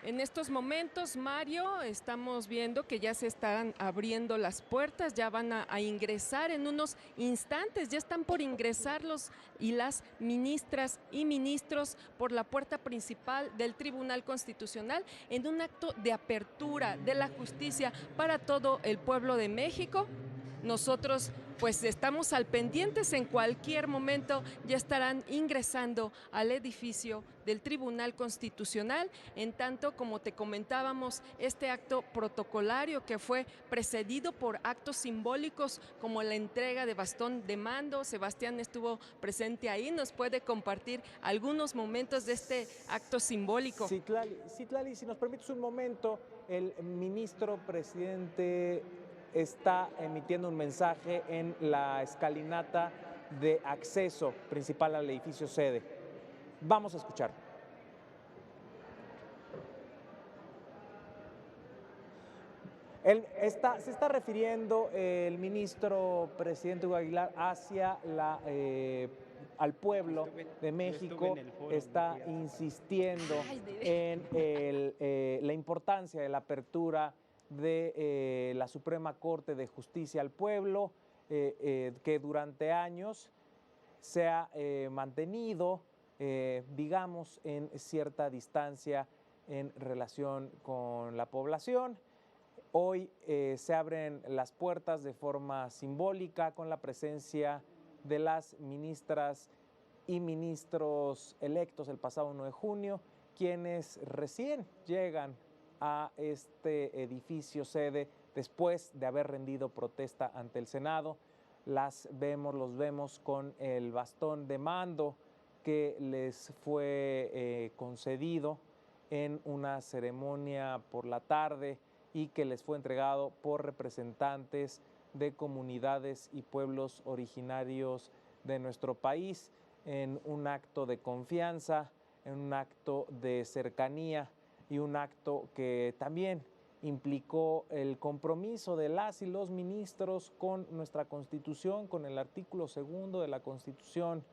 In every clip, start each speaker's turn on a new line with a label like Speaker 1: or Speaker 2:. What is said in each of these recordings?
Speaker 1: En estos momentos, Mario, estamos viendo que ya se están abriendo las puertas, ya van a ingresar en unos instantes, ya están por ingresar los y las ministras y ministros por la puerta principal del Tribunal Constitucional en un acto de apertura de la justicia para todo el pueblo de México. Nosotros pues estamos al pendientes, en cualquier momento ya estarán ingresando al edificio del Tribunal Constitucional, en tanto, como te comentábamos, este acto protocolario que fue precedido por actos simbólicos como la entrega de bastón de mando. Sebastián estuvo presente ahí, nos puede compartir algunos momentos de este acto simbólico.
Speaker 2: Citlali, si nos permites un momento, el ministro presidente está emitiendo un mensaje en la escalinata de acceso principal al edificio sede. Vamos a escuchar. Se está refiriendo el ministro presidente Hugo Aguilar hacia al pueblo de México, está insistiendo en la importancia de la apertura de la Suprema Corte de Justicia al pueblo, que durante años se ha mantenido, digamos, en cierta distancia en relación con la población. Hoy se abren las puertas de forma simbólica con la presencia de las ministras y ministros electos el pasado 1 de junio, quienes recién llegan a este edificio sede después de haber rendido protesta ante el Senado. Los vemos con el bastón de mando que les fue concedido en una ceremonia por la tarde y que les fue entregado por representantes de comunidades y pueblos originarios de nuestro país, en un acto de confianza, en un acto de cercanía y un acto que también implicó el compromiso de las y los ministros con nuestra Constitución, con el artículo 2 de la Constitución,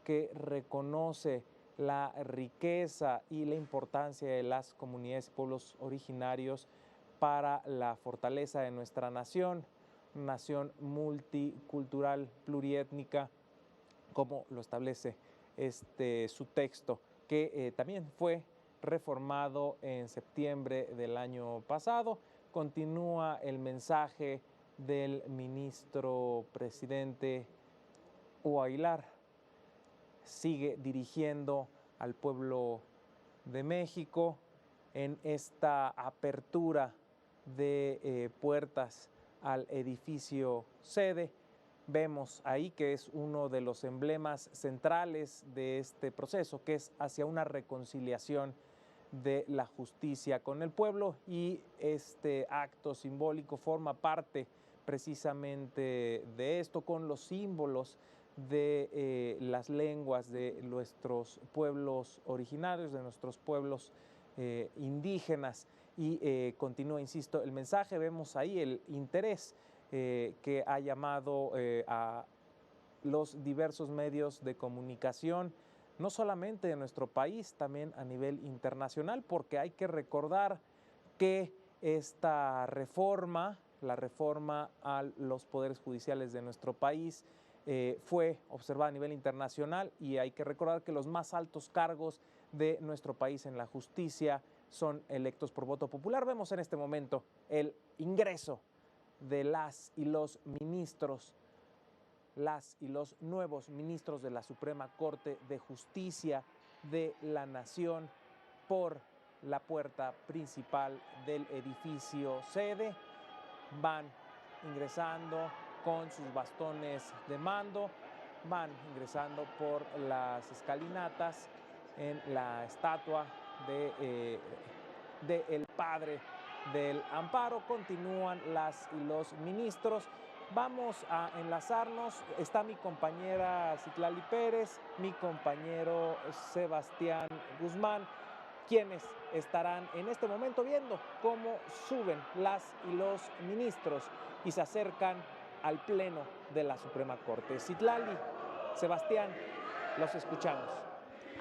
Speaker 2: que reconoce la riqueza y la importancia de las comunidades y pueblos originarios para la fortaleza de nuestra nación, nación multicultural, pluriétnica, como lo establece su texto, que también fue reformado en septiembre del año pasado. Continúa el mensaje del ministro presidente Hugo Aguilar, sigue dirigiendo al pueblo de México en esta apertura de puertas al edificio sede. Vemos ahí que es uno de los emblemas centrales de este proceso, que es hacia una reconciliación de la justicia con el pueblo, y este acto simbólico forma parte precisamente de esto, con los símbolos de las lenguas de nuestros pueblos originarios, de nuestros pueblos indígenas. Y continúa, insisto, el mensaje. Vemos ahí el interés que ha llamado a los diversos medios de comunicación, no solamente de nuestro país, también a nivel internacional, porque hay que recordar que esta reforma, la reforma a los poderes judiciales de nuestro país, fue observada a nivel internacional, y hay que recordar que los más altos cargos de nuestro país en la justicia son electos por voto popular. Vemos en este momento el ingreso de las y los ministros, las y los nuevos ministros de la Suprema Corte de Justicia de la Nación por la puerta principal del edificio sede. Van ingresando con sus bastones de mando, van ingresando por las escalinatas en la estatua de el padre del amparo. Continúan las y los ministros. Vamos a enlazarnos. Está mi compañera Citlali Pérez, mi compañero Sebastián Guzmán, quienes estarán en este momento viendo cómo suben las y los ministros y se acercan al Pleno de la Suprema Corte. Citlali, Sebastián, los escuchamos.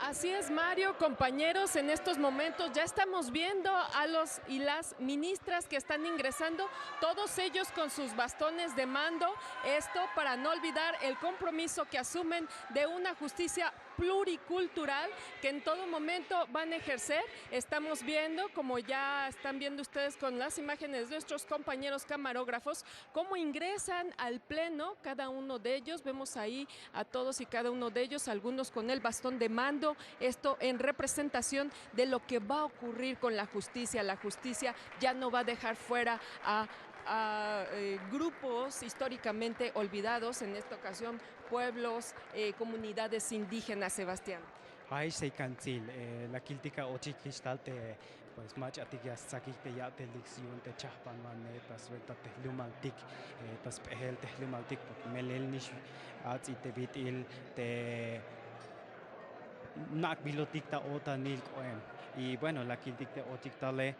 Speaker 1: Así es, Mario, compañeros, en estos momentos ya estamos viendo a los y las ministras que están ingresando, todos ellos con sus bastones de mando, esto para no olvidar el compromiso que asumen de una justicia pluricultural que en todo momento van a ejercer. Estamos viendo, como ya están viendo ustedes con las imágenes de nuestros compañeros camarógrafos, cómo ingresan al pleno cada uno de ellos. Vemos ahí a todos y cada uno de ellos, algunos con el bastón de mando, esto en representación de lo que va a ocurrir con la justicia. La justicia ya no va a dejar fuera a grupos históricamente olvidados, en esta ocasión pueblos, comunidades indígenas, Sebastián.
Speaker 3: Hay se cancil, la quiltica ochikistal te pues mach atigas sakik te ya te lección te chahpan mane tas venta te lumaltik tas pehel te lumaltik melel nish ats te bitil te nak bilotik ta ota nil koen. Y bueno, la kiltik te otiktale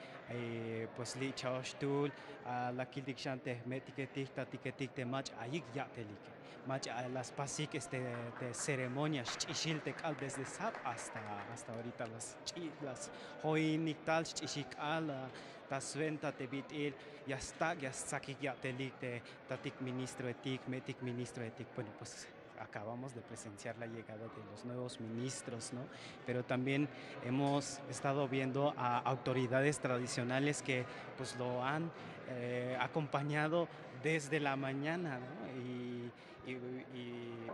Speaker 3: pues li chashtul la kiltik shante metiketik ta tiketik te mach ayik ya te like. Mach las pasik de ceremonias chichilte cal desde sap hasta ahorita las hoiniktal chichikal tas venta te bitil ya está ya sakik ya te like tatik ministro etik metik ministro etik. Bueno, pues acabamos de presenciar la llegada de los nuevos ministros, ¿no? Pero también hemos estado viendo a autoridades tradicionales que pues lo han acompañado desde la mañana, ¿no? Y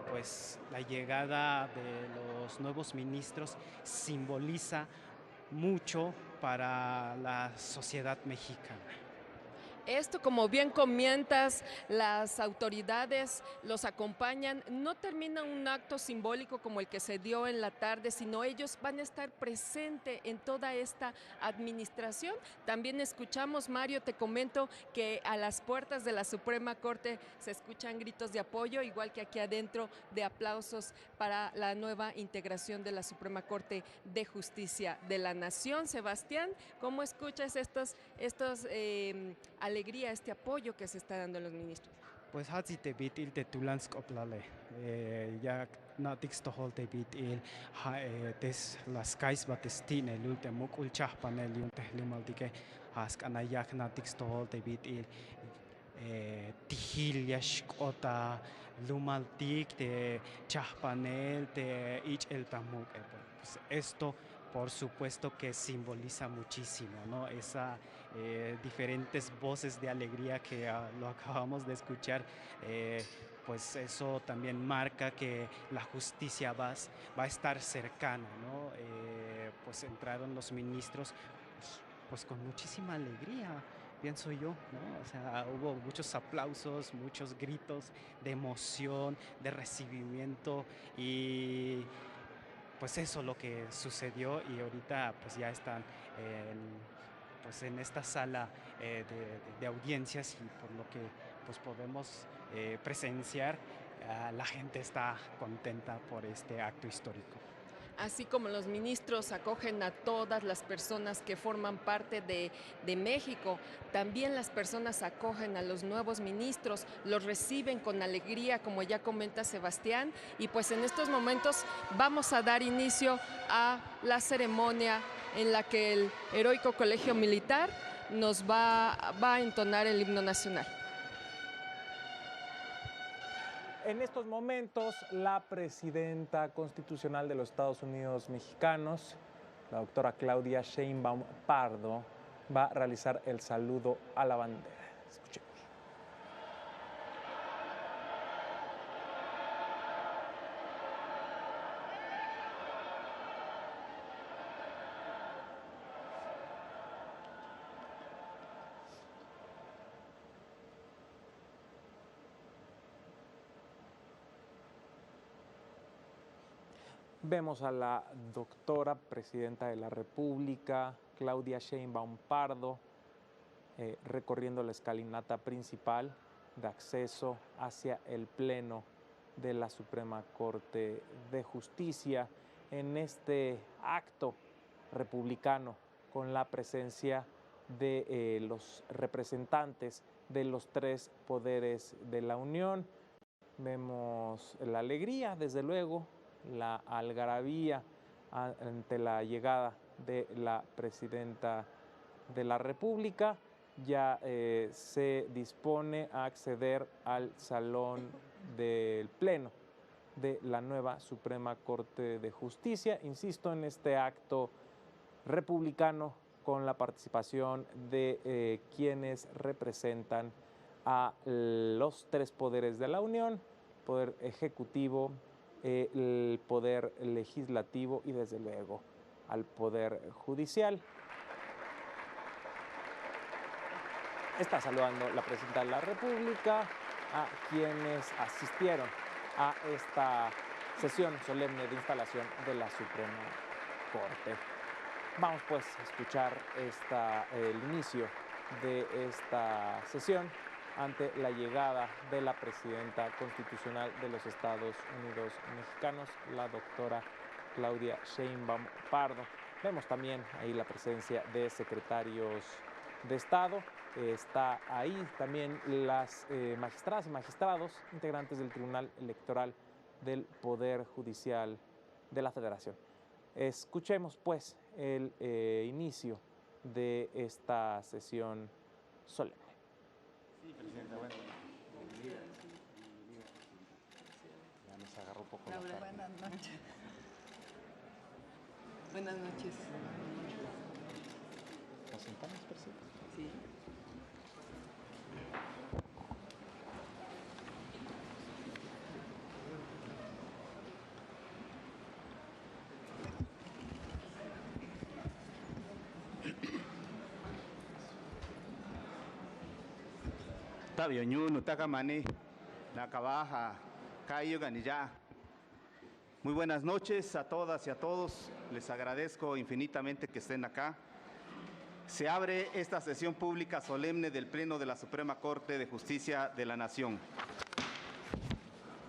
Speaker 3: pues la llegada de los nuevos ministros simboliza mucho para la sociedad mexicana.
Speaker 1: Esto, como bien comentas, las autoridades los acompañan. No termina un acto simbólico como el que se dio en la tarde, sino ellos van a estar presentes en toda esta administración. También escuchamos, Mario, te comento que a las puertas de la Suprema Corte se escuchan gritos de apoyo, igual que aquí adentro, de aplausos para la nueva integración de la Suprema Corte de Justicia de la Nación. Sebastián, ¿cómo escuchas estos alegría, este apoyo que se está dando a los ministros?
Speaker 3: Pues hatzi te bitil te tulansk oplale ya natix tohol te bitil tes las kais batestine lulte mukul chahpanel yun tehlimaldike hask anayak natix tohol te bitil tihil yashkota lumaltik te chahpanel te ich el tamuk. Pues esto por supuesto que simboliza muchísimo, ¿no? Esa diferentes voces de alegría que lo acabamos de escuchar, pues eso también marca que la justicia va a estar cercana, ¿no? Pues entraron los ministros pues con muchísima alegría, pienso yo, ¿no? O sea, hubo muchos aplausos, muchos gritos de emoción, de recibimiento y pues eso lo que sucedió y ahorita pues ya están pues en esta sala de audiencias y por lo que pues podemos presenciar, la gente está contenta por este acto histórico.
Speaker 1: Así como los ministros acogen a todas las personas que forman parte de México, también las personas acogen a los nuevos ministros, los reciben con alegría, como ya comenta Sebastián, y pues en estos momentos vamos a dar inicio a la ceremonia en la que el heroico Colegio Militar nos va a entonar el himno nacional.
Speaker 2: En estos momentos, la presidenta constitucional de los Estados Unidos mexicanos, la doctora Claudia Sheinbaum Pardo, va a realizar el saludo a la bandera. Escuchemos. Vemos a la doctora presidenta de la República, Claudia Sheinbaum Pardo, recorriendo la escalinata principal de acceso hacia el Pleno de la Suprema Corte de Justicia en este acto republicano con la presencia de los representantes de los tres poderes de la Unión. Vemos la alegría, desde luego, la algarabía ante la llegada de la presidenta de la República. Ya se dispone a acceder al salón del Pleno de la nueva Suprema Corte de Justicia. Insisto, en este acto republicano con la participación de quienes representan a los tres poderes de la Unión: poder ejecutivo, el poder legislativo y desde luego al poder judicial. Está saludando la presidenta de la República a quienes asistieron a esta sesión solemne de instalación de la Suprema Corte. Vamos pues a escuchar el inicio de esta sesión ante la llegada de la presidenta constitucional de los Estados Unidos mexicanos, la doctora Claudia Sheinbaum Pardo. Vemos también ahí la presencia de secretarios de Estado. Está ahí también las magistradas y magistrados integrantes del Tribunal Electoral del Poder Judicial de la Federación. Escuchemos pues el inicio de esta sesión solemne.
Speaker 4: Sí, presidenta, bueno, bienvenida. Ya nos agarró un poco
Speaker 5: Laura,
Speaker 4: la tarde.
Speaker 5: buenas noches. Buenas noches.
Speaker 4: ¿Nos sentamos, presidenta?
Speaker 5: Sí.
Speaker 4: Tabio Takamani, Nakabaja, Cayo Ganilla. Muy buenas noches a todas y a todos. Les agradezco infinitamente que estén acá. Se abre esta sesión pública solemne del Pleno de la Suprema Corte de Justicia de la Nación.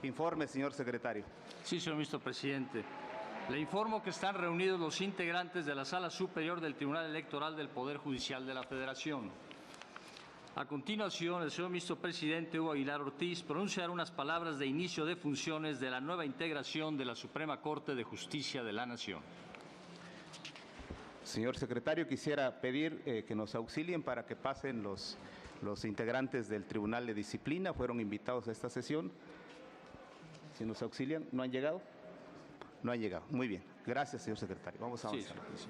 Speaker 4: Informe, señor secretario.
Speaker 6: Sí, señor ministro presidente. Le informo que están reunidos los integrantes de la Sala Superior del Tribunal Electoral del Poder Judicial de la Federación. A continuación, el señor ministro presidente Hugo Aguilar Ortiz pronunciará unas palabras de inicio de funciones de la nueva integración de la Suprema Corte de Justicia de la Nación.
Speaker 4: Señor secretario, quisiera pedir que nos auxilien para que pasen los integrantes del Tribunal de Disciplina. Fueron invitados a esta sesión. Si nos auxilian, ¿no han llegado? No han llegado. Muy bien. Gracias, señor secretario. Vamos a avanzar.
Speaker 6: Sí.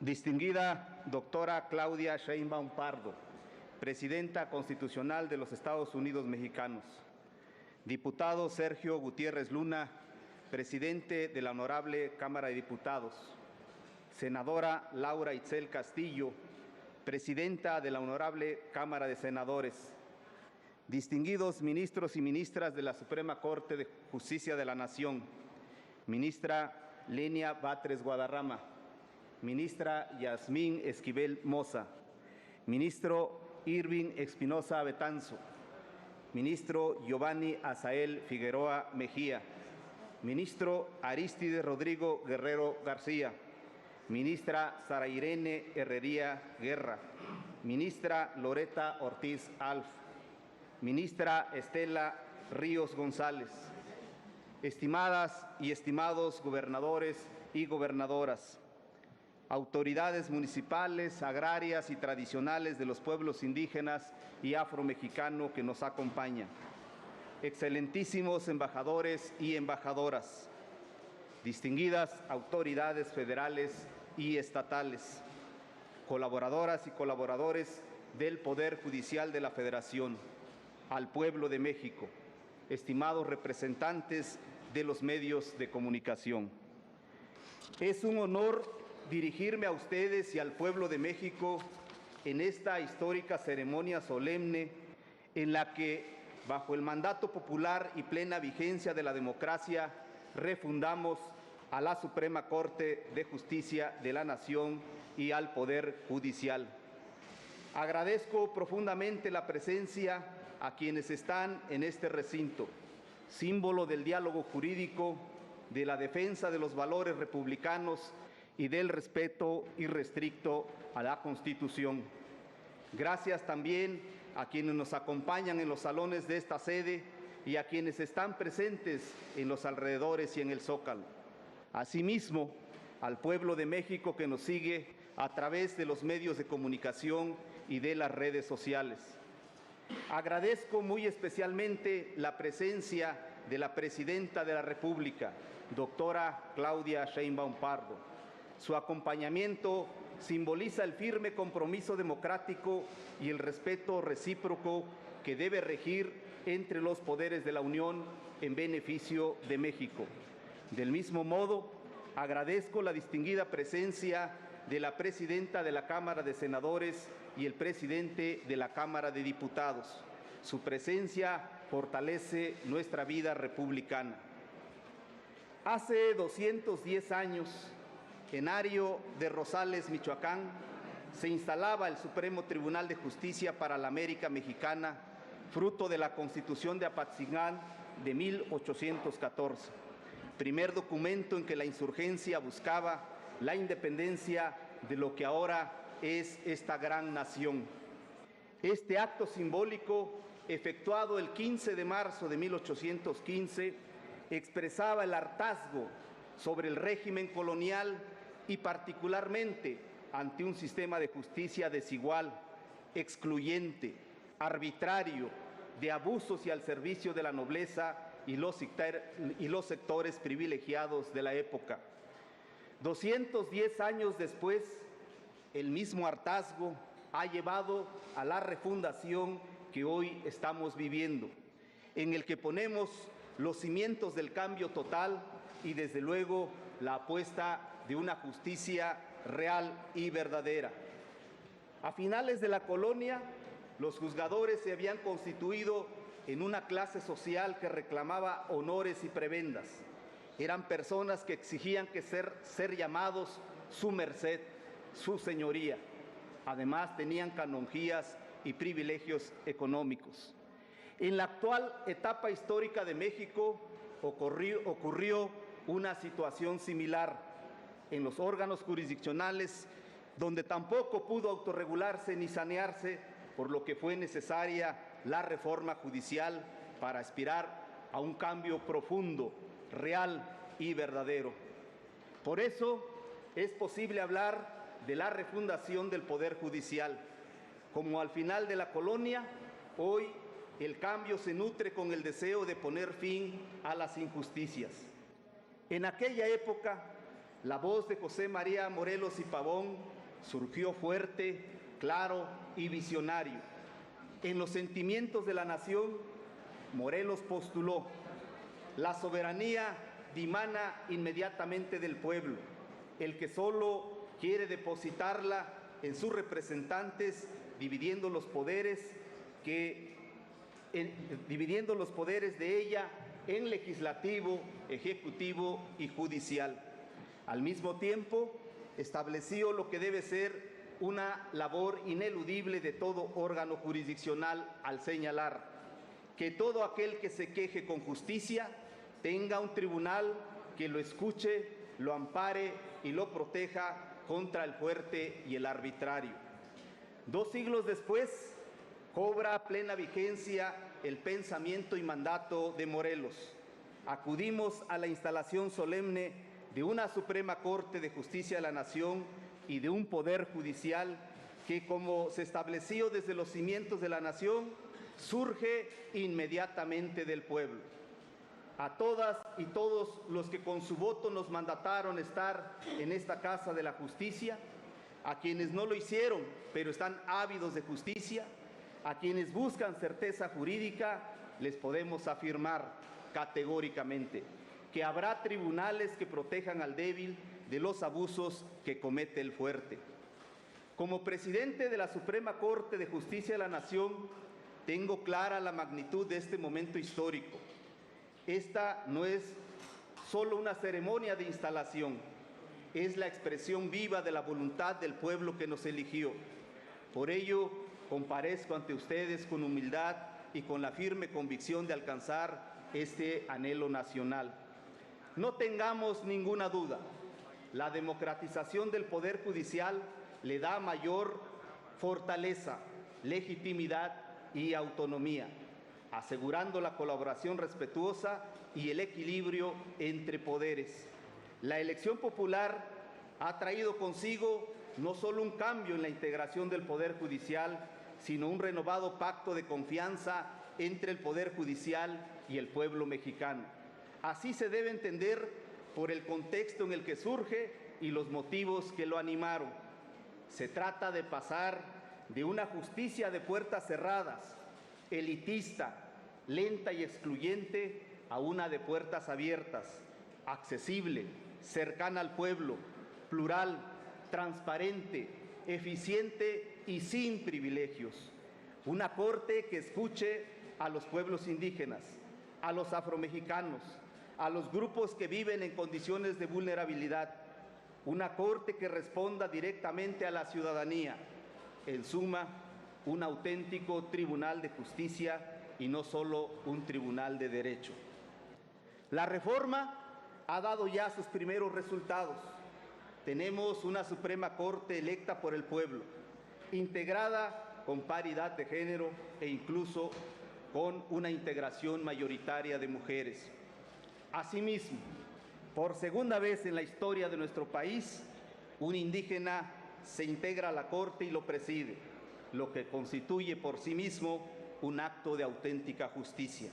Speaker 4: Distinguida doctora Claudia Sheinbaum Pardo, Presidenta Constitucional de los Estados Unidos Mexicanos. Diputado Sergio Gutiérrez Luna, Presidente de la Honorable Cámara de Diputados. Senadora Laura Itzel Castillo, Presidenta de la Honorable Cámara de Senadores. Distinguidos ministros y ministras de la Suprema Corte de Justicia de la Nación. Ministra Lenia Batres Guadarrama. Ministra Yasmín Esquivel Moza, Ministro Irving Espinosa Betanzo, Ministro Giovanni Azael Figueroa Mejía, Ministro Arístides Rodrigo Guerrero García, Ministra Sara Irene Herrería Guerra, Ministra Loreta Ortiz Alf, Ministra Estela Ríos González, estimadas y estimados gobernadores y gobernadoras, autoridades municipales, agrarias y tradicionales de los pueblos indígenas y afromexicano que nos acompañan, excelentísimos embajadores y embajadoras, distinguidas autoridades federales y estatales, colaboradoras y colaboradores del Poder Judicial de la Federación, al pueblo de México, estimados representantes de los medios de comunicación. Es un honor dirigirme a ustedes y al pueblo de México en esta histórica ceremonia solemne en la que, bajo el mandato popular y plena vigencia de la democracia, refundamos a la Suprema Corte de Justicia de la Nación y al Poder Judicial. Agradezco profundamente la presencia a quienes están en este recinto, símbolo del diálogo jurídico, de la defensa de los valores republicanos y del respeto irrestricto a la Constitución. Gracias también a quienes nos acompañan en los salones de esta sede y a quienes están presentes en los alrededores y en el Zócalo. Asimismo, al pueblo de México que nos sigue a través de los medios de comunicación y de las redes sociales. Agradezco muy especialmente la presencia de la Presidenta de la República, doctora Claudia Sheinbaum Pardo. Su acompañamiento simboliza el firme compromiso democrático y el respeto recíproco que debe regir entre los poderes de la Unión en beneficio de México. Del mismo modo, agradezco la distinguida presencia de la Presidenta de la Cámara de Senadores y el Presidente de la Cámara de Diputados. Su presencia fortalece nuestra vida republicana. Hace 210 años, en Ario de Rosales, Michoacán, se instalaba el Supremo Tribunal de Justicia para la América Mexicana, fruto de la Constitución de Apatzingán de 1814, primer documento en que la insurgencia buscaba la independencia de lo que ahora es esta gran nación. Este acto simbólico, efectuado el 15 de marzo de 1815, expresaba el hartazgo sobre el régimen colonial y particularmente ante un sistema de justicia desigual, excluyente, arbitrario, de abusos y al servicio de la nobleza y los sectores privilegiados de la época. 210 años después, el mismo hartazgo ha llevado a la refundación que hoy estamos viviendo, en el que ponemos los cimientos del cambio total y desde luego la apuesta de una justicia real y verdadera. A finales de la colonia, los juzgadores se habían constituido en una clase social que reclamaba honores y prebendas. Eran personas que exigían ser llamados su merced, su señoría. Además, tenían canonjías y privilegios económicos. En la actual etapa histórica de México ocurrió una situación similar en los órganos jurisdiccionales, donde tampoco pudo autorregularse ni sanearse, por lo que fue necesaria la reforma judicial para aspirar a un cambio profundo, real y verdadero. Por eso es posible hablar de la refundación del Poder Judicial. Como al final de la colonia, hoy el cambio se nutre con el deseo de poner fin a las injusticias. En aquella época, la voz de José María Morelos y Pavón surgió fuerte, claro y visionario. En los sentimientos de la nación, Morelos postuló: la soberanía dimana inmediatamente del pueblo, el que solo quiere depositarla en sus representantes, dividiendo los poderes de ella en legislativo, ejecutivo y judicial. Al mismo tiempo, estableció lo que debe ser una labor ineludible de todo órgano jurisdiccional al señalar que todo aquel que se queje con justicia tenga un tribunal que lo escuche, lo ampare y lo proteja contra el fuerte y el arbitrario. 2 siglos después, cobra plena vigencia el pensamiento y mandato de Morelos. Acudimos a la instalación solemne de una Suprema Corte de Justicia de la Nación y de un Poder Judicial que, como se estableció desde los cimientos de la nación, surge inmediatamente del pueblo. A todas y todos los que con su voto nos mandataron estar en esta Casa de la Justicia, a quienes no lo hicieron, pero están ávidos de justicia, a quienes buscan certeza jurídica, les podemos afirmar categóricamente que habrá tribunales que protejan al débil de los abusos que comete el fuerte. Como presidente de la Suprema Corte de Justicia de la Nación, tengo clara la magnitud de este momento histórico. Esta no es solo una ceremonia de instalación, es la expresión viva de la voluntad del pueblo que nos eligió. Por ello, comparezco ante ustedes con humildad y con la firme convicción de alcanzar este anhelo nacional. No tengamos ninguna duda, La democratización del Poder Judicial le da mayor fortaleza, legitimidad y autonomía, asegurando la colaboración respetuosa y el equilibrio entre poderes. La elección popular ha traído consigo no solo un cambio en la integración del Poder Judicial, sino un renovado pacto de confianza entre el Poder Judicial y el pueblo mexicano. Así se debe entender por el contexto en el que surge y los motivos que lo animaron. Se trata de pasar de una justicia de puertas cerradas, elitista, lenta y excluyente, a una de puertas abiertas, accesible, cercana al pueblo, plural, transparente, eficiente y sin privilegios. Una corte que escuche a los pueblos indígenas, a los afromexicanos, a los grupos que viven en condiciones de vulnerabilidad. Una corte que responda directamente a la ciudadanía. En suma, un auténtico tribunal de justicia y no solo un tribunal de derecho. La reforma ha dado ya sus primeros resultados. Tenemos una Suprema Corte electa por el pueblo, integrada con paridad de género e incluso con una integración mayoritaria de mujeres. Asimismo, por segunda vez en la historia de nuestro país, un indígena se integra a la Corte y lo preside, lo que constituye por sí mismo un acto de auténtica justicia.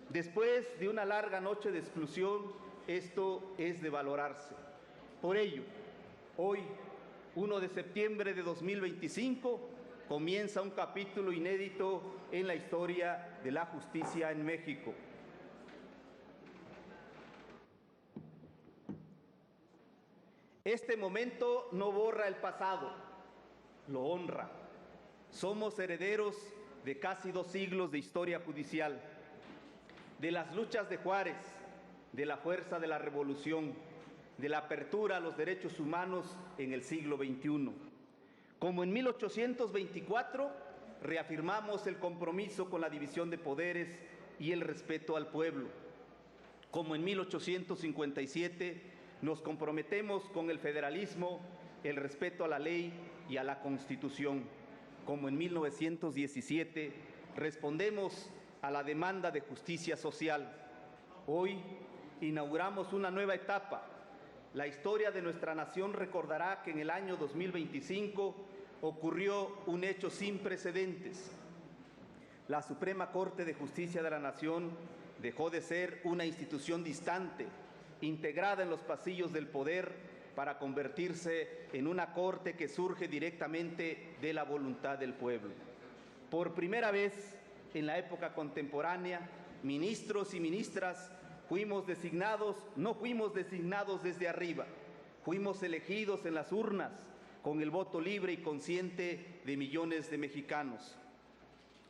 Speaker 4: Después de una larga noche de exclusión, esto es de valorarse. Por ello, hoy, 1 de septiembre de 2025, comienza un capítulo inédito en la historia de la justicia en México. Este momento no borra el pasado, lo honra. Somos herederos de casi 2 siglos de historia judicial, de las luchas de Juárez, de la fuerza de la revolución, de la apertura a los derechos humanos en el siglo XXI. Como en 1824, reafirmamos el compromiso con la división de poderes y el respeto al pueblo. Como en 1857, nos comprometemos con el federalismo, el respeto a la ley y a la Constitución. Como en 1917, respondemos a la demanda de justicia social. Hoy inauguramos una nueva etapa. La historia de nuestra nación recordará que en el año 2025 ocurrió un hecho sin precedentes. La Suprema Corte de Justicia de la Nación dejó de ser una institución distante, integrada en los pasillos del poder, para convertirse en una corte que surge directamente de la voluntad del pueblo. Por primera vez en la época contemporánea, ministros y ministras no fuimos designados desde arriba, fuimos elegidos en las urnas con el voto libre y consciente de millones de mexicanos.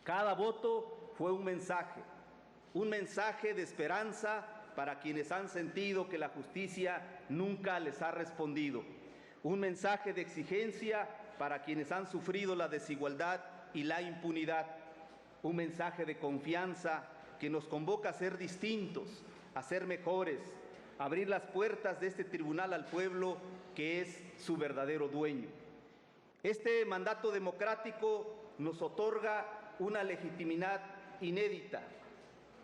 Speaker 4: Cada voto fue un mensaje de esperanza para quienes han sentido que la justicia nunca les ha respondido, un mensaje de exigencia para quienes han sufrido la desigualdad y la impunidad, un mensaje de confianza que nos convoca a ser distintos, a ser mejores, a abrir las puertas de este tribunal al pueblo que es su verdadero dueño. Este mandato democrático nos otorga una legitimidad inédita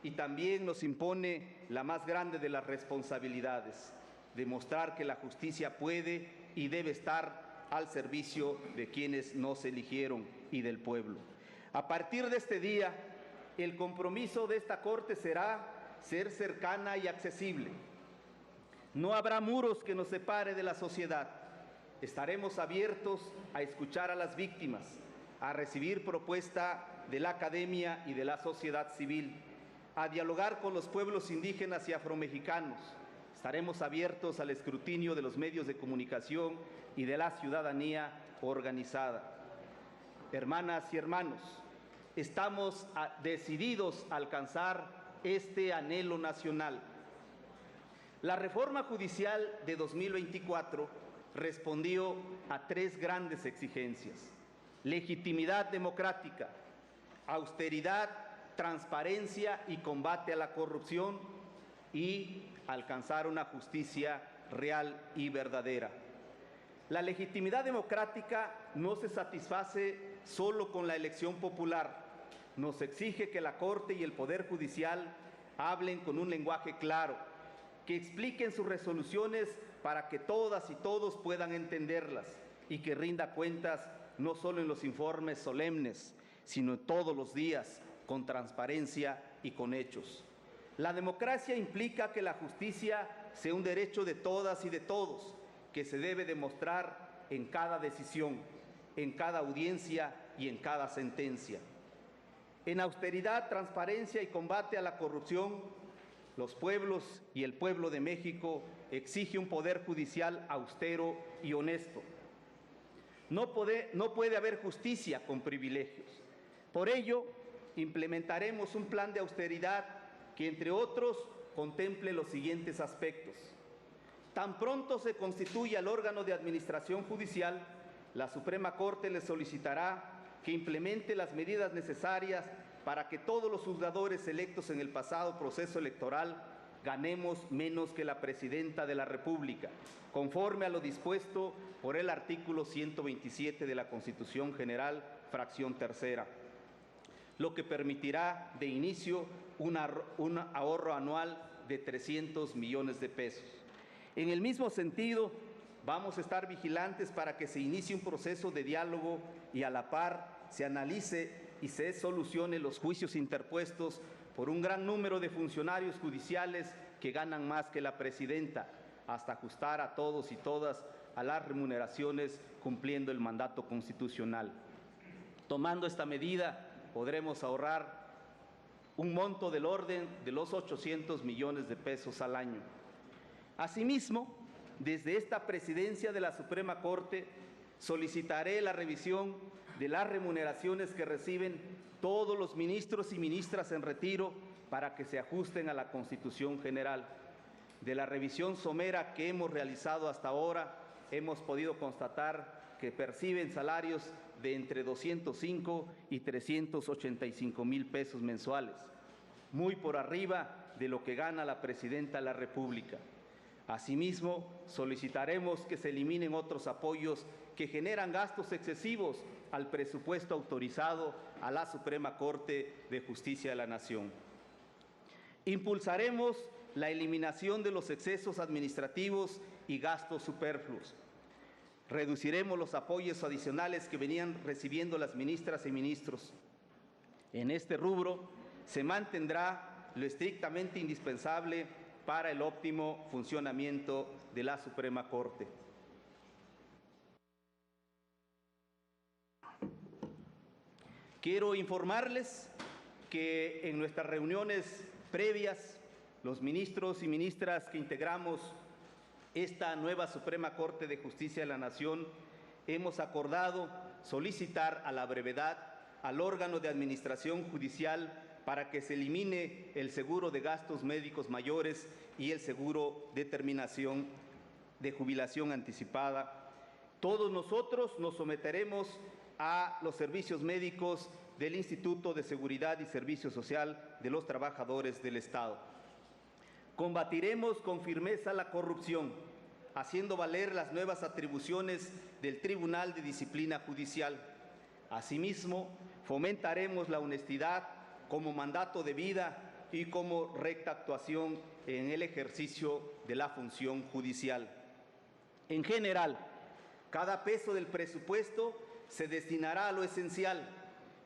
Speaker 4: y también nos impone la más grande de las responsabilidades, demostrar que la justicia puede y debe estar al servicio de quienes nos eligieron y del pueblo. A partir de este día, el compromiso de esta Corte será ser cercana y accesible. No habrá muros que nos separe de la sociedad. Estaremos abiertos a escuchar a las víctimas, a recibir propuesta de la academia y de la sociedad civil, a dialogar con los pueblos indígenas y afromexicanos. Estaremos abiertos al escrutinio de los medios de comunicación y de la ciudadanía organizada. Hermanas y hermanos, estamos decididos a alcanzar este anhelo nacional. La reforma judicial de 2024 respondió a 3 grandes exigencias: legitimidad democrática, austeridad, transparencia y combate a la corrupción, y alcanzar una justicia real y verdadera. La legitimidad democrática no se satisface solo con la elección popular. Nos exige que la Corte y el Poder Judicial hablen con un lenguaje claro, que expliquen sus resoluciones para que todas y todos puedan entenderlas y que rinda cuentas no solo en los informes solemnes, sino todos los días, con transparencia y con hechos. La democracia implica que la justicia sea un derecho de todas y de todos, que se debe demostrar en cada decisión, en cada audiencia y en cada sentencia. En austeridad, transparencia y combate a la corrupción, los pueblos y el pueblo de México exige un poder judicial austero y honesto. No puede haber justicia con privilegios. Por ello, implementaremos un plan de austeridad que, entre otros, contemple los siguientes aspectos. Tan pronto se constituya el órgano de administración judicial, la Suprema Corte le solicitará que implemente las medidas necesarias para que todos los juzgadores electos en el pasado proceso electoral ganemos menos que la Presidenta de la República, conforme a lo dispuesto por el artículo 127 de la Constitución General, fracción tercera, lo que permitirá de inicio un ahorro anual de 300 millones de pesos. En el mismo sentido, vamos a estar vigilantes para que se inicie un proceso de diálogo y a la par se analice y se solucione los juicios interpuestos por un gran número de funcionarios judiciales que ganan más que la Presidenta, hasta ajustar a todos y todas a las remuneraciones cumpliendo el mandato constitucional. Tomando esta medida, podremos ahorrar un monto del orden de los 800 millones de pesos al año. Asimismo, desde esta presidencia de la Suprema Corte, solicitaré la revisión de las remuneraciones que reciben todos los ministros y ministras en retiro para que se ajusten a la Constitución General. De la revisión somera que hemos realizado hasta ahora, hemos podido constatar que perciben salarios de entre 205 y 385 mil pesos mensuales, muy por arriba de lo que gana la Presidenta de la República. Asimismo, solicitaremos que se eliminen otros apoyos que generan gastos excesivos al presupuesto autorizado a la Suprema Corte de Justicia de la Nación. Impulsaremos la eliminación de los excesos administrativos y gastos superfluos. Reduciremos los apoyos adicionales que venían recibiendo las ministras y ministros. En este rubro se mantendrá lo estrictamente indispensable para el óptimo funcionamiento de la Suprema Corte. Quiero informarles que en nuestras reuniones previas, los ministros y ministras que integramos esta nueva Suprema Corte de Justicia de la Nación, hemos acordado solicitar a la brevedad al órgano de administración judicial para que se elimine el seguro de gastos médicos mayores y el seguro de terminación de jubilación anticipada. Todos nosotros nos someteremos a los servicios médicos del Instituto de Seguridad y Servicio Social de los Trabajadores del Estado. Combatiremos con firmeza la corrupción, haciendo valer las nuevas atribuciones del Tribunal de Disciplina Judicial. Asimismo, fomentaremos la honestidad como mandato de vida y como recta actuación en el ejercicio de la función judicial. En general, cada peso del presupuesto se destinará a lo esencial: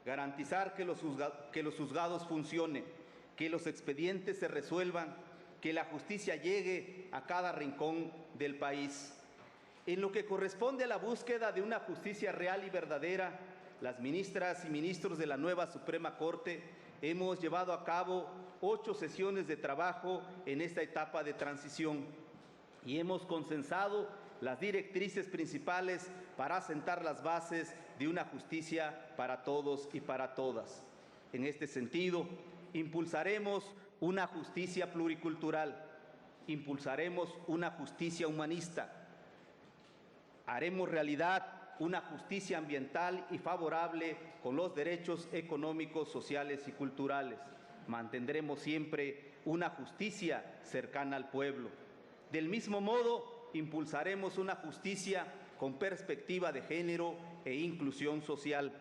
Speaker 4: garantizar que los juzgados funcionen, que los expedientes se resuelvan, que la justicia llegue a cada rincón del país. En lo que corresponde a la búsqueda de una justicia real y verdadera, las ministras y ministros de la nueva Suprema Corte hemos llevado a cabo 8 sesiones de trabajo en esta etapa de transición y hemos consensado las directrices principales para sentar las bases de una justicia para todos y para todas. En este sentido, impulsaremos una justicia pluricultural, impulsaremos una justicia humanista, haremos realidad una justicia ambiental y favorable con los derechos económicos, sociales y culturales. Mantendremos siempre una justicia cercana al pueblo. Del mismo modo, impulsaremos una justicia con perspectiva de género e inclusión social.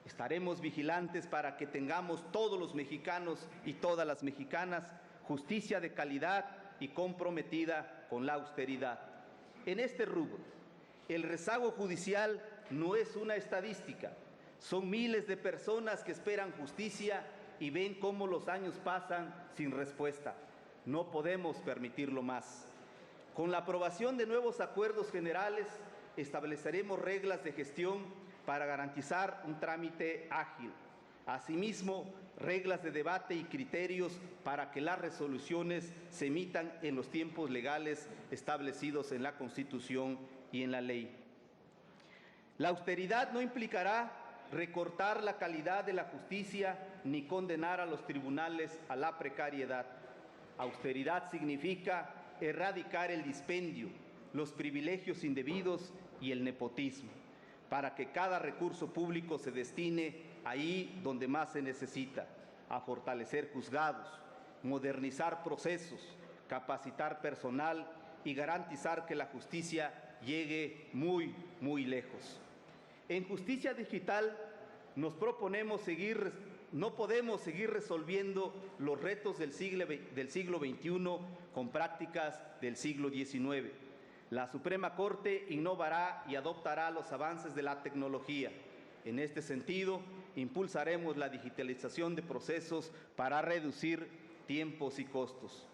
Speaker 4: Estaremos vigilantes para que tengamos todos los mexicanos y todas las mexicanas justicia de calidad y comprometida con la austeridad. En este rubro, el rezago judicial no es una estadística. Son miles de personas que esperan justicia y ven cómo los años pasan sin respuesta. No podemos permitirlo más. Con la aprobación de nuevos acuerdos generales, estableceremos reglas de gestión para garantizar un trámite ágil. Asimismo, reglas de debate y criterios para que las resoluciones se emitan en los tiempos legales establecidos en la Constitución y en la ley. La austeridad no implicará recortar la calidad de la justicia ni condenar a los tribunales a la precariedad. Austeridad significa erradicar el dispendio, los privilegios indebidos y el nepotismo, para que cada recurso público se destine ahí donde más se necesita, a fortalecer juzgados, modernizar procesos, capacitar personal y garantizar que la justicia llegue muy, muy lejos. En justicia digital nos proponemos no podemos seguir resolviendo los retos del siglo XXI con prácticas del siglo XIX. La Suprema Corte innovará y adoptará los avances de la tecnología. En este sentido, impulsaremos la digitalización de procesos para reducir tiempos y costos.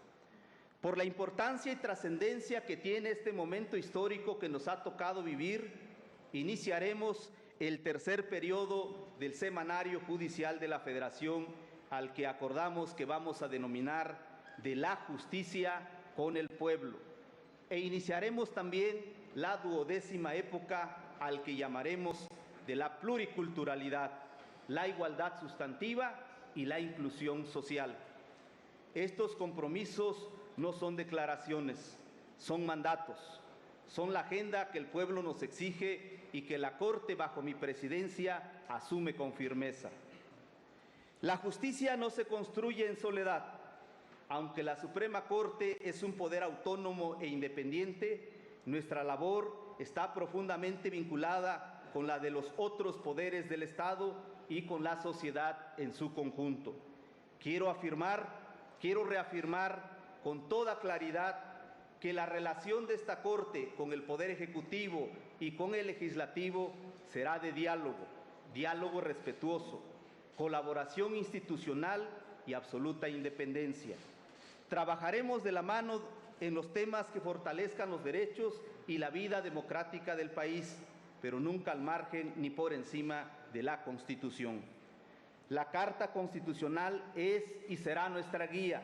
Speaker 4: Por la importancia y trascendencia que tiene este momento histórico que nos ha tocado vivir, iniciaremos el tercer periodo del Semanario Judicial de la Federación, al que acordamos que vamos a denominar de la justicia con el pueblo. E iniciaremos también la 12ª época, al que llamaremos de la pluriculturalidad, la igualdad sustantiva y la inclusión social. Estos compromisos no son declaraciones, son mandatos, son la agenda que el pueblo nos exige y que la Corte, bajo mi presidencia, asume con firmeza. La justicia no se construye en soledad. Aunque la Suprema Corte es un poder autónomo e independiente, nuestra labor está profundamente vinculada con la de los otros poderes del Estado y con la sociedad en su conjunto. Quiero reafirmar con toda claridad que la relación de esta Corte con el Poder Ejecutivo y con el Legislativo será de diálogo respetuoso, colaboración institucional y absoluta independencia. Trabajaremos de la mano en los temas que fortalezcan los derechos y la vida democrática del país, pero nunca al margen ni por encima de la Constitución. La Carta Constitucional es y será nuestra guía.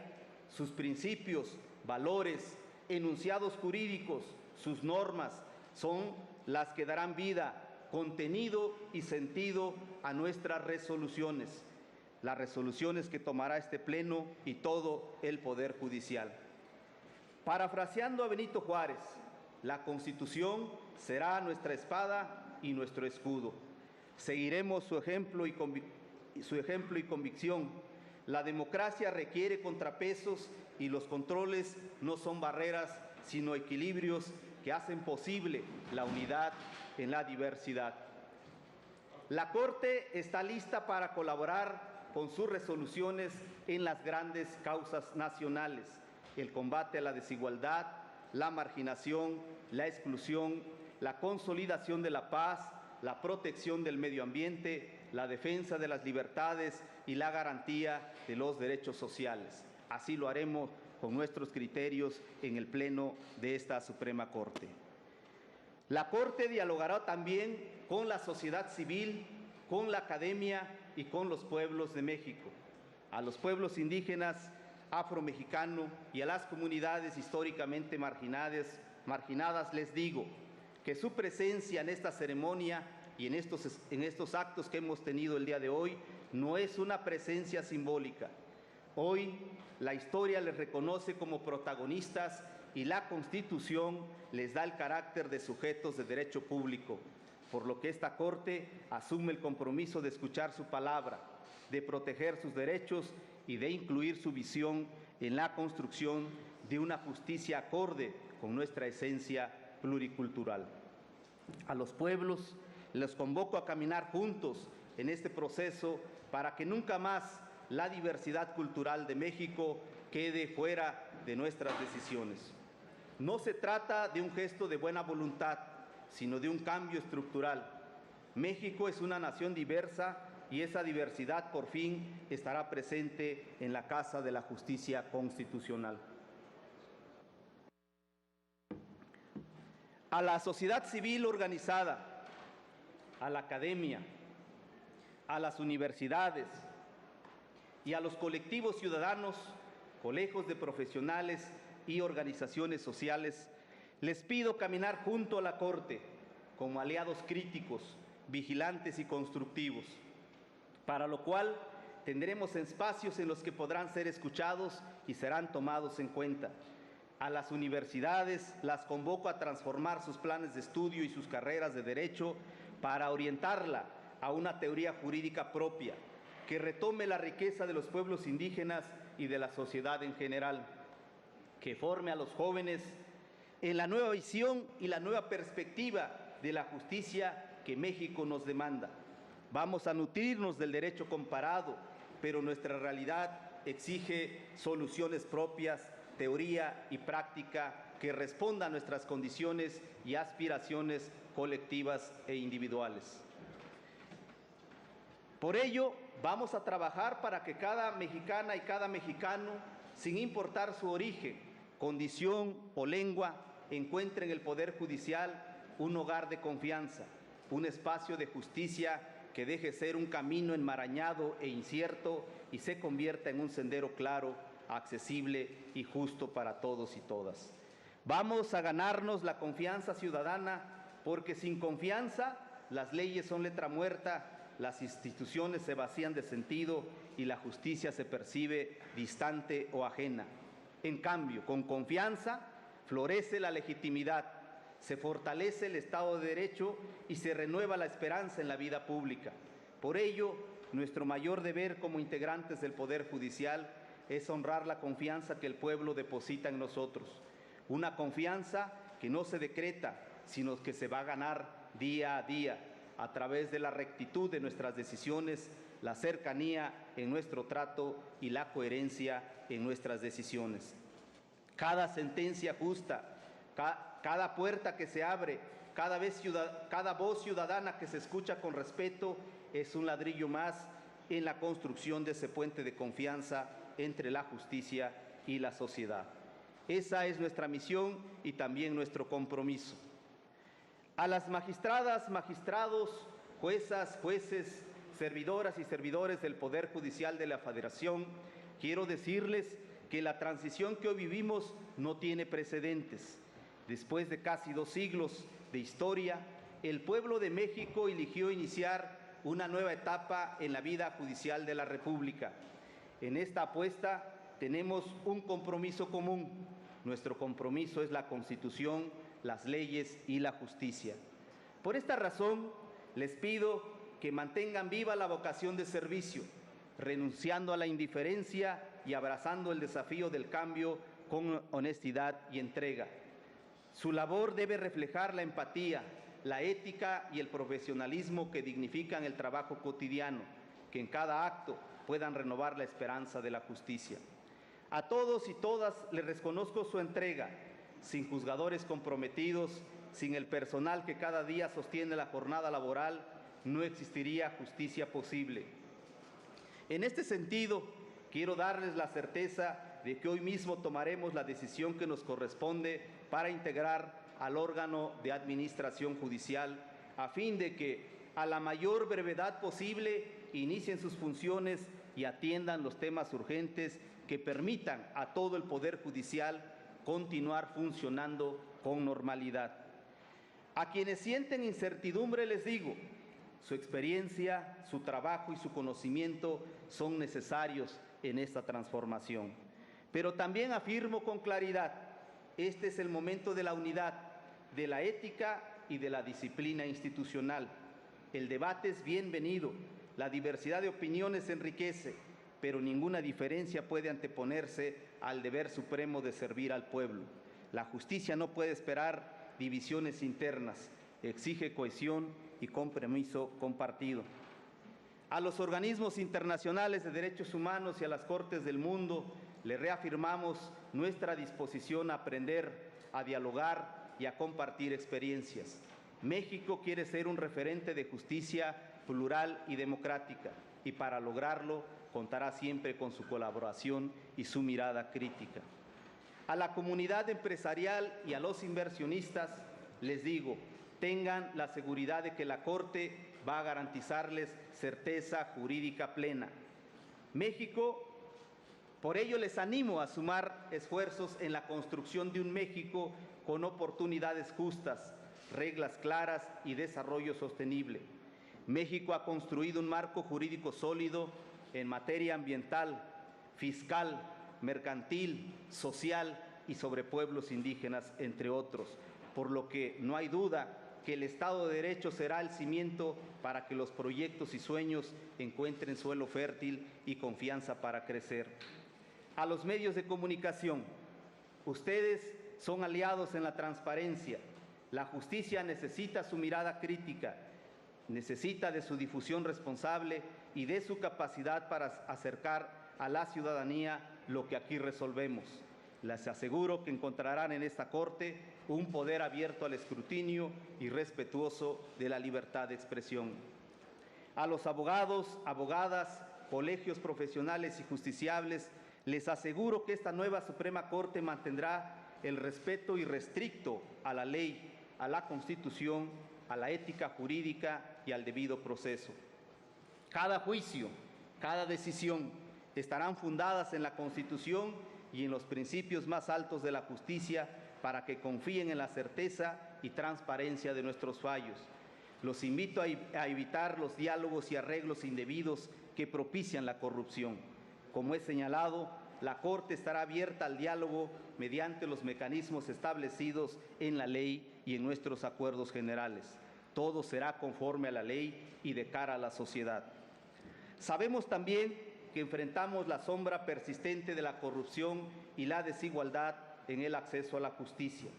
Speaker 4: Sus principios, valores, enunciados jurídicos, sus normas, son las que darán vida, contenido y sentido a nuestras resoluciones, las resoluciones que tomará este Pleno y todo el Poder Judicial. Parafraseando a Benito Juárez, la Constitución será nuestra espada y nuestro escudo. Seguiremos su ejemplo y convicción. La democracia requiere contrapesos y los controles no son barreras, sino equilibrios que hacen posible la unidad en la diversidad. La Corte está lista para colaborar con sus resoluciones en las grandes causas nacionales: el combate a la desigualdad, la marginación, la exclusión, la consolidación de la paz, la protección del medio ambiente, la defensa de las libertades y la garantía de los derechos sociales. Así lo haremos con nuestros criterios en el Pleno de esta Suprema Corte. La Corte dialogará también con la sociedad civil, con la academia y con los pueblos de México. A los pueblos indígenas, afromexicanos y a las comunidades históricamente marginadas les digo que su presencia en esta ceremonia y en estos actos que hemos tenido el día de hoy no es una presencia simbólica. Hoy la historia les reconoce como protagonistas y la Constitución les da el carácter de sujetos de derecho público, por lo que esta Corte asume el compromiso de escuchar su palabra, de proteger sus derechos y de incluir su visión en la construcción de una justicia acorde con nuestra esencia pluricultural. A los pueblos les convoco a caminar juntos en este proceso para que nunca más la diversidad cultural de México quede fuera de nuestras decisiones. No se trata de un gesto de buena voluntad, sino de un cambio estructural. México es una nación diversa y esa diversidad por fin estará presente en la Casa de la Justicia Constitucional. A la sociedad civil organizada, a la academia, a las universidades y a los colectivos ciudadanos, colegios de profesionales y organizaciones sociales, les pido caminar junto a la Corte como aliados críticos, vigilantes y constructivos, para lo cual tendremos espacios en los que podrán ser escuchados y serán tomados en cuenta. A las universidades las convoco a transformar sus planes de estudio y sus carreras de derecho para orientarla a una teoría jurídica propia que retome la riqueza de los pueblos indígenas y de la sociedad en general, que forme a los jóvenes en la nueva visión y la nueva perspectiva de la justicia que México nos demanda. Vamos a nutrirnos del derecho comparado, pero nuestra realidad exige soluciones propias, teoría y práctica que respondan a nuestras condiciones y aspiraciones colectivas e individuales. Por ello, vamos a trabajar para que cada mexicana y cada mexicano, sin importar su origen, condición o lengua, encuentre en el Poder Judicial un hogar de confianza, un espacio de justicia que deje ser un camino enmarañado e incierto y se convierta en un sendero claro, accesible y justo para todos y todas. Vamos a ganarnos la confianza ciudadana, porque sin confianza las leyes son letra muerta, las instituciones se vacían de sentido y la justicia se percibe distante o ajena. En cambio, con confianza florece la legitimidad, se fortalece el Estado de Derecho y se renueva la esperanza en la vida pública. Por ello, nuestro mayor deber como integrantes del Poder Judicial es honrar la confianza que el pueblo deposita en nosotros. Una confianza que no se decreta, sino que se va a ganar día a día a través de la rectitud de nuestras decisiones, la cercanía en nuestro trato y la coherencia en nuestras decisiones. Cada sentencia justa, cada puerta que se abre, cada voz ciudadana que se escucha con respeto es un ladrillo más en la construcción de ese puente de confianza entre la justicia y la sociedad. Esa es nuestra misión y también nuestro compromiso. A las magistradas, magistrados, juezas, jueces, servidoras y servidores del Poder Judicial de la Federación, quiero decirles que la transición que hoy vivimos no tiene precedentes. Después de casi 2 siglos de historia, el pueblo de México eligió iniciar una nueva etapa en la vida judicial de la República. En esta apuesta tenemos un compromiso común. Nuestro compromiso es la Constitución, las leyes y la justicia. Por esta razón, les pido que mantengan viva la vocación de servicio, renunciando a la indiferencia y abrazando el desafío del cambio con honestidad y entrega. Su labor debe reflejar la empatía, la ética y el profesionalismo que dignifican el trabajo cotidiano, que en cada acto puedan renovar la esperanza de la justicia. A todos y todas les reconozco su entrega. Sin juzgadores comprometidos, sin el personal que cada día sostiene la jornada laboral, no existiría justicia posible. En este sentido, quiero darles la certeza de que hoy mismo tomaremos la decisión que nos corresponde para integrar al órgano de administración judicial, a fin de que a la mayor brevedad posible inicien sus funciones y atiendan los temas urgentes que permitan a todo el Poder Judicial continuar funcionando con normalidad. A quienes sienten incertidumbre les digo, su experiencia, su trabajo y su conocimiento son necesarios en esta transformación. Pero también afirmo con claridad, este es el momento de la unidad, de la ética y de la disciplina institucional. El debate es bienvenido, la diversidad de opiniones enriquece, pero ninguna diferencia puede anteponerse al deber supremo de servir al pueblo. La justicia no puede esperar divisiones internas, exige cohesión y compromiso compartido. A los organismos internacionales de derechos humanos y a las Cortes del mundo le reafirmamos nuestra disposición a aprender, a dialogar y a compartir experiencias. México quiere ser un referente de justicia plural y democrática, y para lograrlo contará siempre con su colaboración y su mirada crítica. A la comunidad empresarial y a los inversionistas les digo, tengan la seguridad de que la Corte va a garantizarles certeza jurídica plena. México, por ello les animo a sumar esfuerzos en la construcción de un México con oportunidades justas, reglas claras y desarrollo sostenible. México ha construido un marco jurídico sólido en materia ambiental, fiscal, mercantil, social y sobre pueblos indígenas, entre otros, por lo que no hay duda que el Estado de Derecho será el cimiento para que los proyectos y sueños encuentren suelo fértil y confianza para crecer. A los medios de comunicación, ustedes son aliados en la transparencia. La justicia necesita su mirada crítica, necesita de su difusión responsable y de su capacidad para acercar a la ciudadanía lo que aquí resolvemos. Les aseguro que encontrarán en esta Corte un poder abierto al escrutinio y respetuoso de la libertad de expresión. A los abogados, abogadas, colegios profesionales y justiciables, les aseguro que esta nueva Suprema Corte mantendrá el respeto irrestricto a la ley, a la Constitución, a la ética jurídica y al debido proceso. Cada juicio, cada decisión estarán fundadas en la Constitución y en los principios más altos de la justicia para que confíen en la certeza y transparencia de nuestros fallos. Los invito a evitar los diálogos y arreglos indebidos que propician la corrupción. Como he señalado, la Corte estará abierta al diálogo mediante los mecanismos establecidos en la ley y en nuestros acuerdos generales. Todo será conforme a la ley y de cara a la sociedad. Sabemos también que enfrentamos la sombra persistente de la corrupción y la desigualdad en el acceso a la justicia.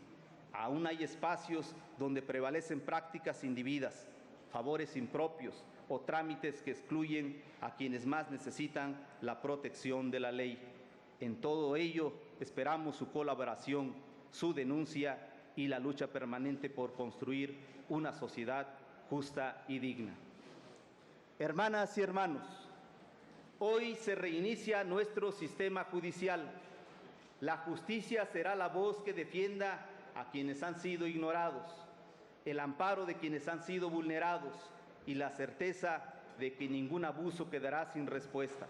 Speaker 4: Aún hay espacios donde prevalecen prácticas indebidas, favores impropios o trámites que excluyen a quienes más necesitan la protección de la ley. En todo ello, esperamos su colaboración, su denuncia y la lucha permanente por construir una sociedad justa y digna. Hermanas y hermanos, hoy se reinicia nuestro sistema judicial. La justicia será la voz que defienda a quienes han sido ignorados, el amparo de quienes han sido vulnerados y la certeza de que ningún abuso quedará sin respuesta.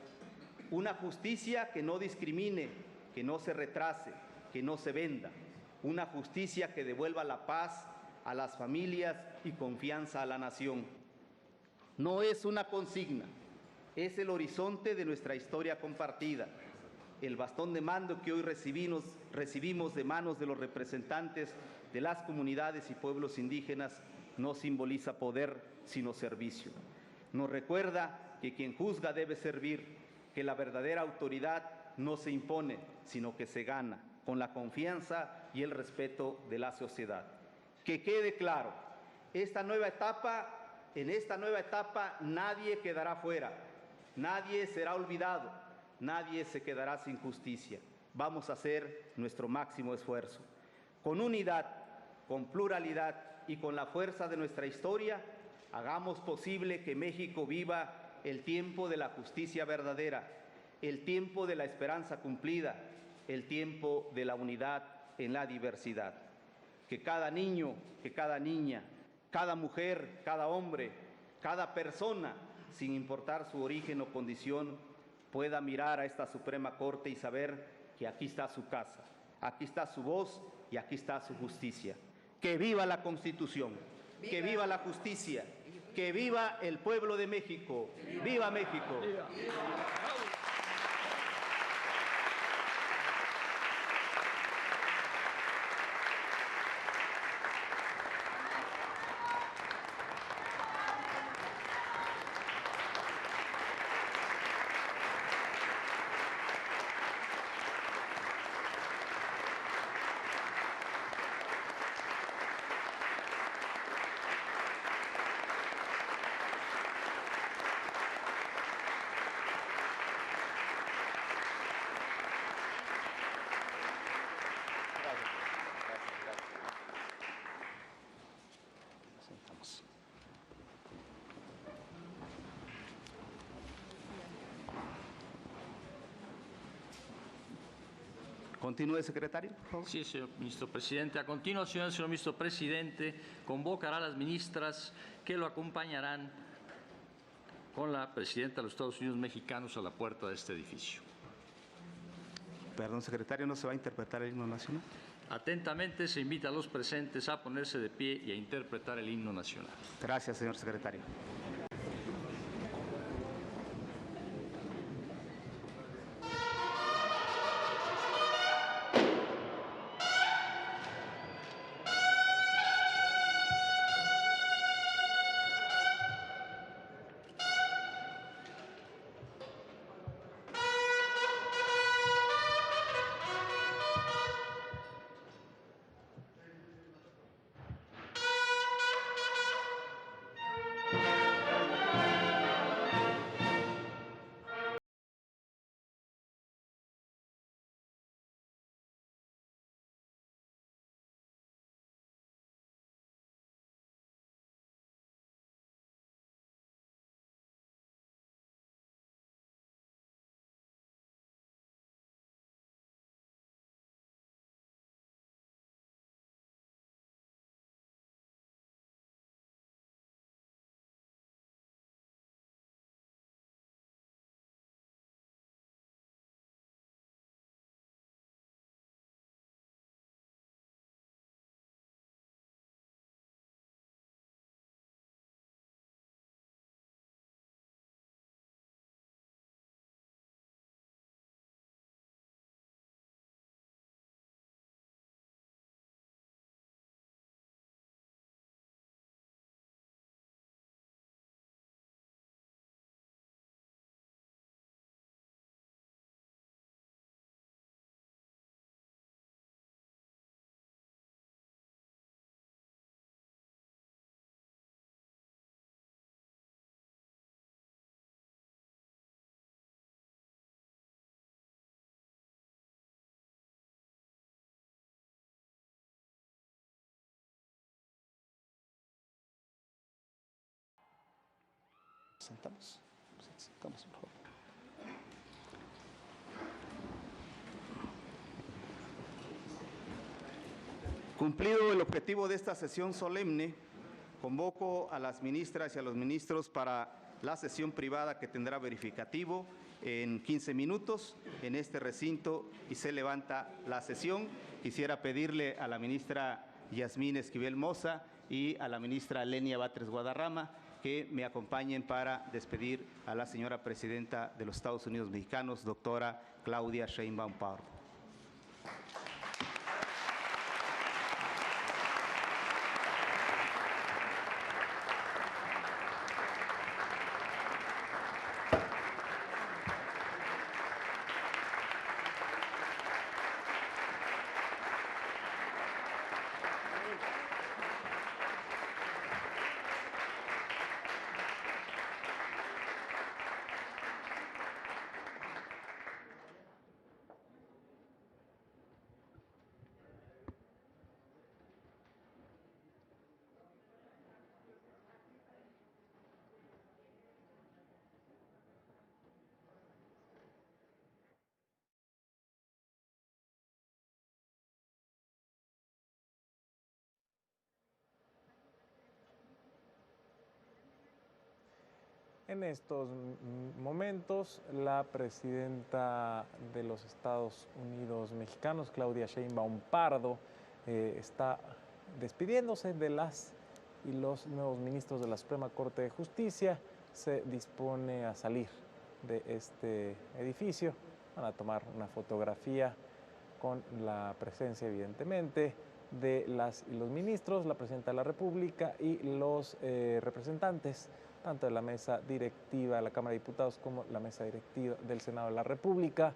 Speaker 4: Una justicia que no discrimine, que no se retrase, que no se venda. Una justicia que devuelva la paz a las familias y confianza a la nación. No es una consigna, es el horizonte de nuestra historia compartida. El bastón de mando que hoy recibimos de manos de los representantes de las comunidades y pueblos indígenas no simboliza poder, sino servicio. Nos recuerda que quien juzga debe servir, que la verdadera autoridad no se impone, sino que se gana, con la confianza y el respeto de la sociedad. Que quede claro, en esta nueva etapa nadie quedará fuera, nadie será olvidado, nadie se quedará sin justicia. Vamos a hacer nuestro máximo esfuerzo. Con unidad, con pluralidad y con la fuerza de nuestra historia, hagamos posible que México viva el tiempo de la justicia verdadera, el tiempo de la esperanza cumplida, el tiempo de la unidad en la diversidad. Que cada niño, que cada niña, cada mujer, cada hombre, cada persona, sin importar su origen o condición, pueda mirar a esta Suprema Corte y saber que aquí está su casa, aquí está su voz y aquí está su justicia. Que viva la Constitución, que viva la justicia, que viva el pueblo de México. ¡Viva México! Continúe, secretario, por favor.
Speaker 6: Sí, señor ministro presidente. A continuación, el señor ministro presidente convocará a las ministras que lo acompañarán con la presidenta de los Estados Unidos mexicanos a la puerta de este edificio.
Speaker 4: Perdón, secretario, ¿no se va a interpretar el himno nacional?
Speaker 6: Atentamente se invita a los presentes a ponerse de pie y a interpretar el himno nacional.
Speaker 4: Gracias, señor secretario. Sentamos, por favor. Cumplido el objetivo de esta sesión solemne, convoco a las ministras y a los ministros para la sesión privada que tendrá verificativo en 15 minutos en este recinto y se levanta la sesión. Quisiera pedirle a la ministra Yasmín Esquivel Moza y a la ministra Lenia Batres Guadarrama que me acompañen para despedir a la señora presidenta de los Estados Unidos mexicanos, doctora Claudia Sheinbaum Pardo.
Speaker 2: En estos momentos, la presidenta de los Estados Unidos mexicanos, Claudia Sheinbaum Pardo, está despidiéndose de las y los nuevos ministros de la Suprema Corte de Justicia. Se dispone a salir de este edificio. Van a tomar una fotografía con la presencia, evidentemente, de las y los ministros, la presidenta de la República y los representantes tanto de la mesa directiva de la Cámara de Diputados como la mesa directiva del Senado de la República.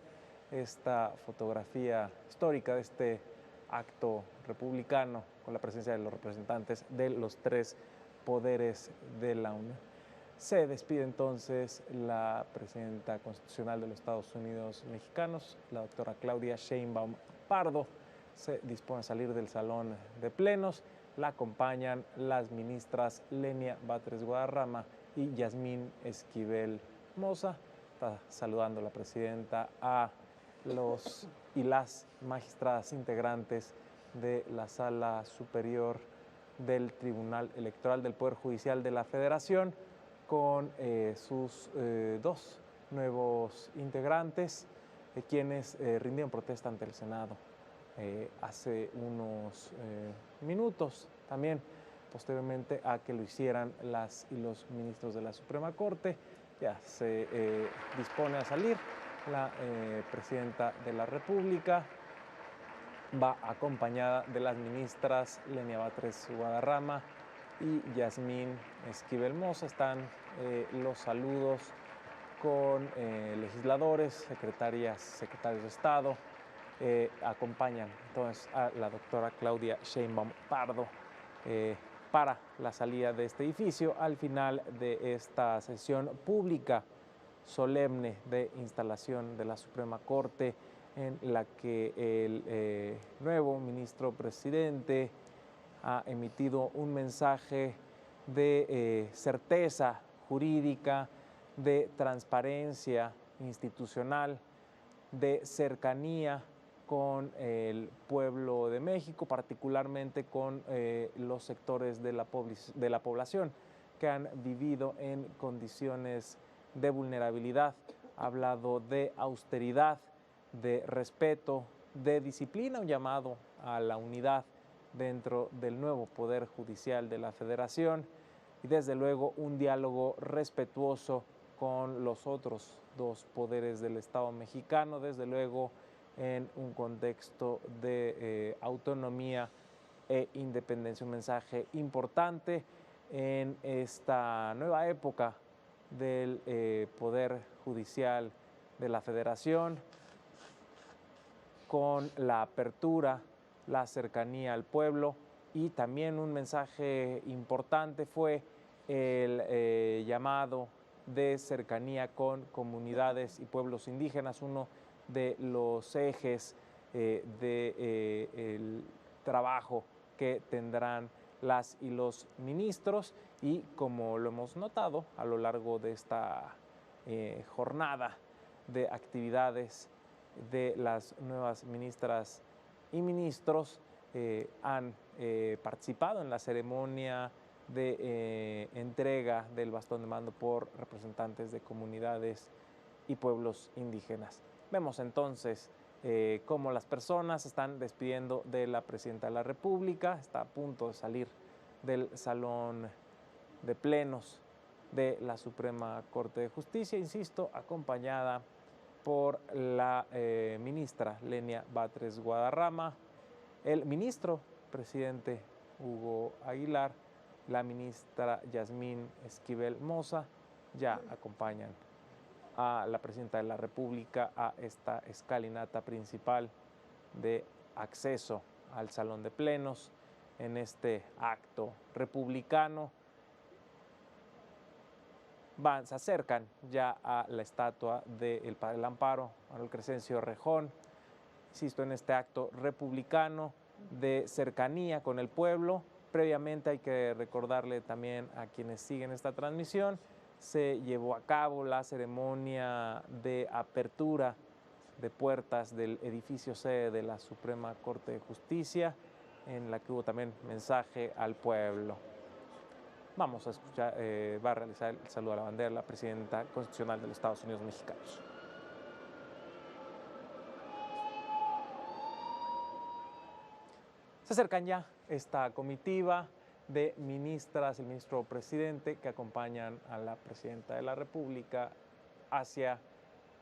Speaker 2: Esta fotografía histórica de este acto republicano con la presencia de los representantes de los tres poderes de la Unión. Se despide entonces la presidenta constitucional de los Estados Unidos mexicanos, la doctora Claudia Sheinbaum Pardo. Se dispone a salir del salón de plenos. La acompañan las ministras Lenia Batres Guadarrama y Yasmín Esquivel Moza. Está saludando la presidenta a los y las magistradas integrantes de la Sala Superior del Tribunal Electoral del Poder Judicial de la Federación, con sus dos nuevos integrantes, quienes rindieron protesta ante el Senado hace unos minutos, también posteriormente a que lo hicieran las y los ministros de la Suprema Corte. Ya se dispone a salir la presidenta de la República, va acompañada de las ministras Lenia Batres Guadarrama y Yasmín Esquivel Moza. Están los saludos con legisladores, secretarios de Estado. Acompañan entonces a la doctora Claudia Sheinbaum Pardo para la salida de este edificio al final de esta sesión pública solemne de instalación de la Suprema Corte, en la que el nuevo ministro presidente ha emitido un mensaje de certeza jurídica, de transparencia institucional, de cercanía con el pueblo de México, particularmente con los sectores de la población que han vivido en condiciones de vulnerabilidad. Ha hablado de austeridad, de respeto, de disciplina, un llamado a la unidad dentro del nuevo Poder Judicial de la Federación y desde luego un diálogo respetuoso con los otros dos poderes del Estado mexicano, desde luego en un contexto de autonomía e independencia. Un mensaje importante en esta nueva época del Poder Judicial de la Federación, con la apertura, la cercanía al pueblo, y también un mensaje importante fue el llamado de cercanía con comunidades y pueblos indígenas, uno de los ejes del trabajo que tendrán las y los ministros, y como lo hemos notado a lo largo de esta jornada de actividades de las nuevas ministras y ministros, han participado en la ceremonia de entrega del bastón de mando por representantes de comunidades y pueblos indígenas. Vemos entonces cómo las personas se están despidiendo de la presidenta de la República. Está a punto de salir del salón de plenos de la Suprema Corte de Justicia, insisto, acompañada por la ministra Lenia Batres Guadarrama, el ministro presidente Hugo Aguilar, la ministra Yasmín Esquivel Moza. Ya acompañan a la presidenta de la República a esta escalinata principal de acceso al salón de plenos en este acto republicano. Se acercan ya a la estatua del Padre del Amparo, Manuel Crescencio Rejón, insisto, en este acto republicano de cercanía con el pueblo. Previamente hay que recordarle también a quienes siguen esta transmisión, se llevó a cabo la ceremonia de apertura de puertas del edificio sede de la Suprema Corte de Justicia, en la que hubo también mensaje al pueblo. Vamos a escuchar, va a realizar el saludo a la bandera la presidenta constitucional de los Estados Unidos mexicanos. Se acercan ya esta comitiva de ministras, el ministro presidente, que acompañan a la presidenta de la República hacia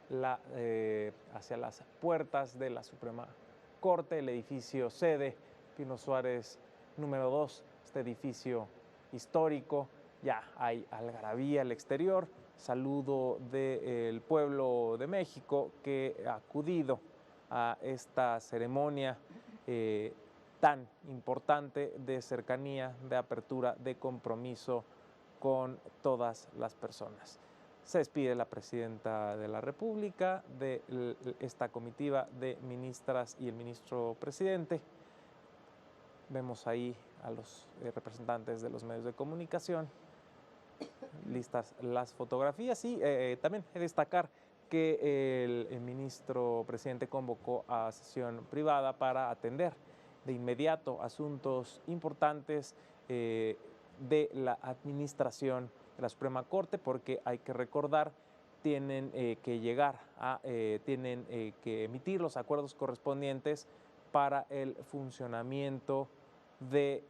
Speaker 2: las puertas de la Suprema Corte, el edificio sede, Pino Suárez número 2, este edificio histórico. Ya hay algarabía al exterior, saludo del pueblo de México que ha acudido a esta ceremonia tan importante de cercanía, de apertura, de compromiso con todas las personas. Se despide la presidenta de la República de esta comitiva de ministras y el ministro presidente. Vemos ahí a los representantes de los medios de comunicación, listas las fotografías, y también destacar que el ministro presidente convocó a sesión privada para atender de inmediato asuntos importantes de la administración de la Suprema Corte, porque hay que recordar, tienen que emitir los acuerdos correspondientes para el funcionamiento de